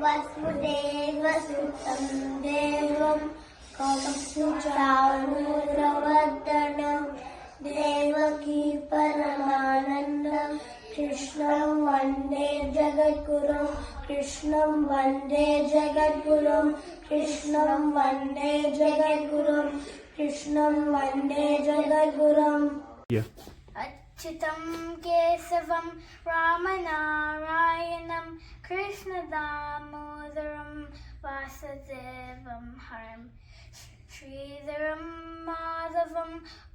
वसुदेवसुतं देवं कंसचाणूरमर्दनं देवकी परमानन्दं कृष्णं वन्दे जगद्गुरुं कृष्णं वन्दे जगद्गुरुं कृष्णं वन्दे जगद्गुरुं कृष्णं वन्दे जगद्गुरुं अच्युतं केशवं रामनारायणं कृष्णदामोदरं वासुदेवं हरं श्रीधरं माधवं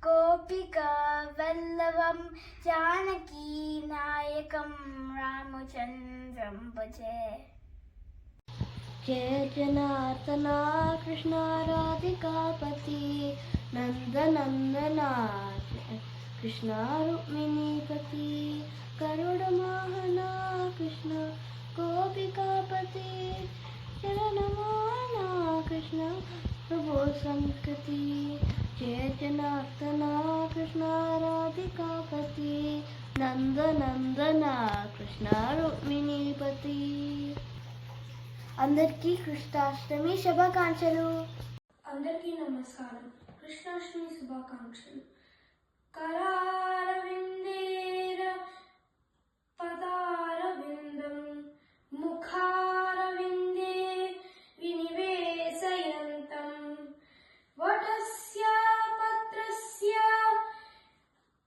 गोपिकावल्लभं जानकीनायकं रामचन्द्रं भजे। जय जनार्दना कृष्ण राधिकापति नन्दनन्दना कृष्ण रुक्मिणीपति गरुडवाहना कृष्ण गोपिकापति चरणमाना कृष्ण प्रभो संस्कृति जय जनार्दना कृष्ण राधिकापति नंदनंदना कृष्ण रुक्मिणीपति। అందరికీ కృష్ణాష్టమి శుభాకాంక్షలు. అందరికీ నమస్కారం. కృష్ణాష్టమి శుభాకాంక్షలు. करारविन्देर पदारविन्दं मुखारविन्दे विनिवेशयन्तं वटस्य पत्रस्य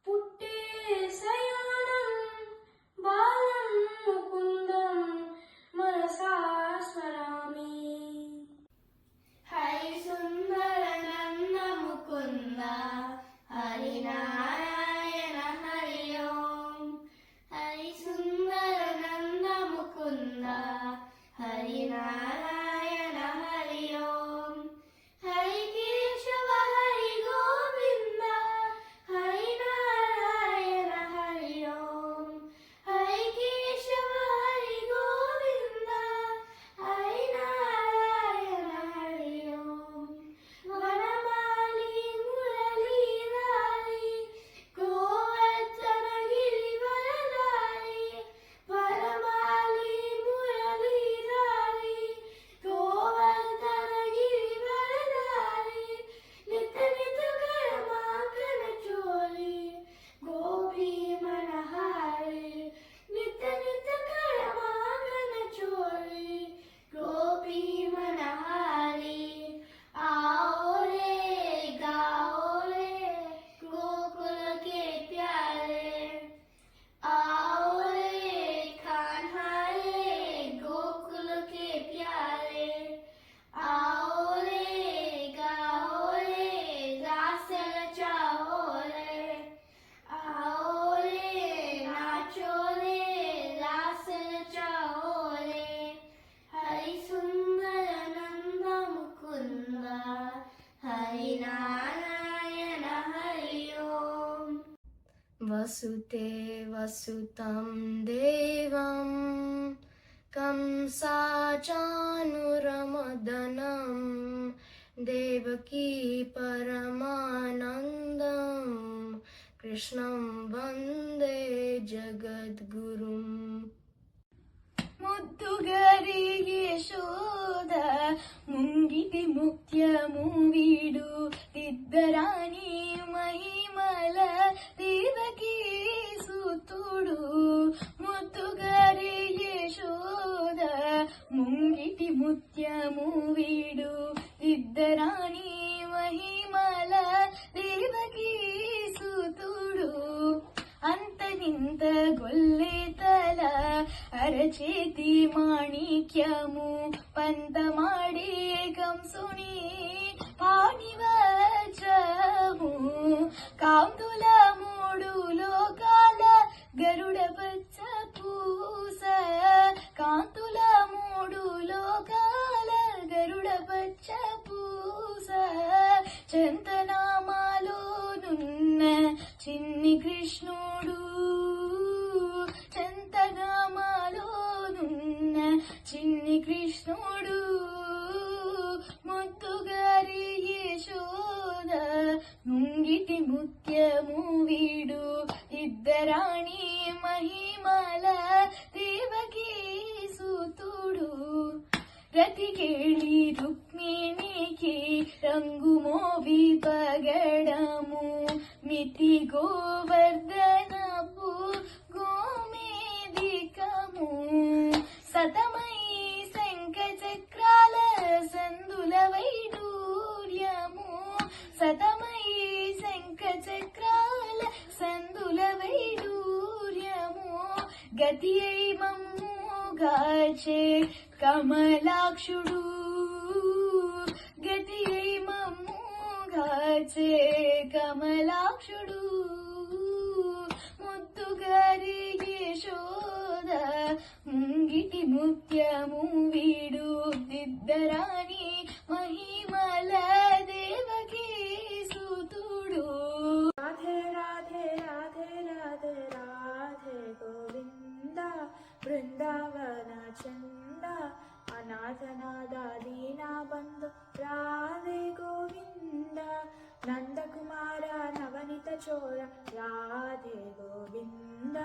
पुट्टे शयनं बालं मुकुन्दं मनसा स्मरामि। हरि सुन्दर नन्द मुकुन्द हरिनारायण हरि ओम हरि सुंदर नंद मुकुंद हरिनारायण हरि ओम हरि केशव हरि गोविंद हरिनारायण हरि ओम हरि केशव हरि गोविंद हरिनारायण हरि ओम वनमाली वसुदेवसुतं देवं कंसचाणूरमर्दनं देवकी परमानन्दं कृष्णं वन्दे जगद्गुरुं ముద్దుగారి యశోద ముంగిటి ముత్యము వీడు దిద్దరాణి మహిమల దేవకీ సుతుడు ముద్దుగారి యశోద ముంగిటి ముత్యము వీడు దిద్దరాణి మహిమల దేవకీ సుతుడు అంతనింత గొల్లెతల అరచేతి మాణిక్యము పంతమాడే కంసుని పాణివజ్రము కాంతుల మూడు లోకాల గరుడ పచ్చ పూస కాంతుల మూడు లోకాల గరుడ పచ్చ పూస చందనామాలోనున్న చిన్ని కృష్ణుడు చందనామాలోనున్న చిన్ని కృష్ణుడు ముద్దుగారి యశోద ముంగిటి ముత్యము వీడు ఇద్దరాణి మహిమల దేవకీ సుతుడు రతి కేళి రుక్మిణికి రంగు మోవి పగడము మితి గోవర్ధనపు గోమేదికము సతమై శంఖ చక్రాల సందుల వైడూర్యము సతమై శంఖ చక్రాల సందుల వైడూర్యము గతి అయి మమ్ము గాచే కమలాక్షుడు గతి అయి మమ్ము గాచే కమలాక్షుడు ముద్దుగారి యశోద ముంగిటి ముత్యము వీడు దిద్దరాని మహిమల దేవకీ సుతుడు రాధే రాధే రాధే రాధే రాధే గోవింద బృందావన చంద అనాథనాద దీనా బంధు రాధే గోవింద నందకుమార నవనిత చోర రాధే గోవింద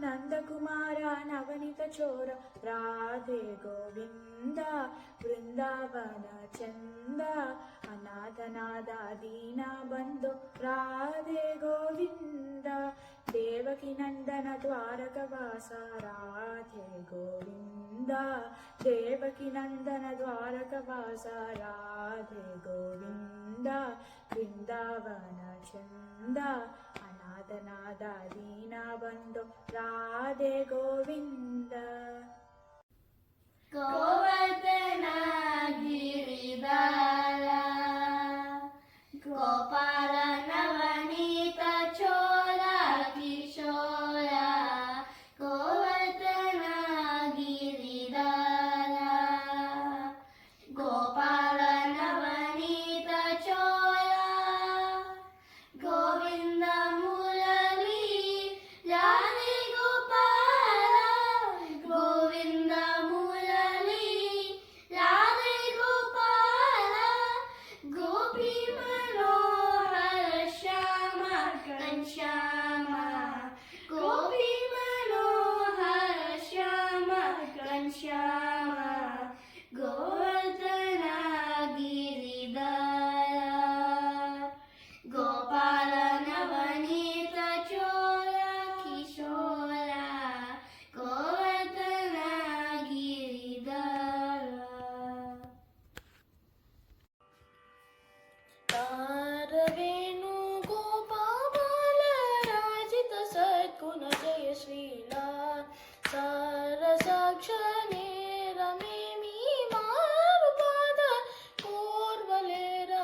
నందకుమార నవనిత చోర రాధే గోవింద బృందావన చంద అనాథనాద దీనా బంధు రాధే గోవింద దేవకి నందన ద్వారకవాస రాధే గోవింద దేవకి నందన ద్వారకవాస రాధే గోవింద బృందావన చంద అనాథనాద దీనా బంధు రాధే గోవింద గోవర్ధన గిరిధార గోపాల నవనీత చోర కిశోర గోవర్ధన గిరిధార గోపాల నవనీత చోర గోవింద మురళీ రాధే గోపాల గోవింద మురళీ రాధే గోపాల గోపీ మనోహర శ్యామ ఘనశ్యామ గోపీ మనోహర శ్యామ ఘనశ్యామ గోవర్ధన గిరిధార గోపాల నవనీత చోర కిశోర గోవర్ధన గిరిధార తారవేణు గోపాల రాజిత సద్గుణ జయ శ్రీలా సార సాక్ష నేరమేమి మారు పాద కోర్వలేరా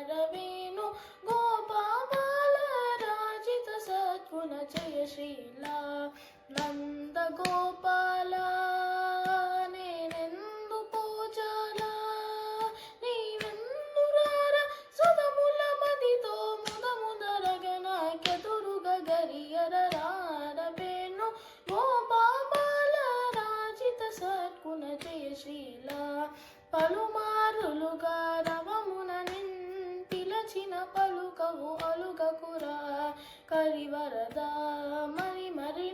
రవేణు గోపాల రాజిత సద్గుణ జయ శ్రీలా నంద గోపాల నేనెందు పూజాలా నీవెందురార సుధముల మదితో ముదముదరగన కెదురుగ గరియర రారవేణు గోపాల రాజిత సద్గుణ జయ శ్రీలా పలుమారులుగా రవమున పిలచిన పలుకవు అలుగకురా కరివరద మరి మరి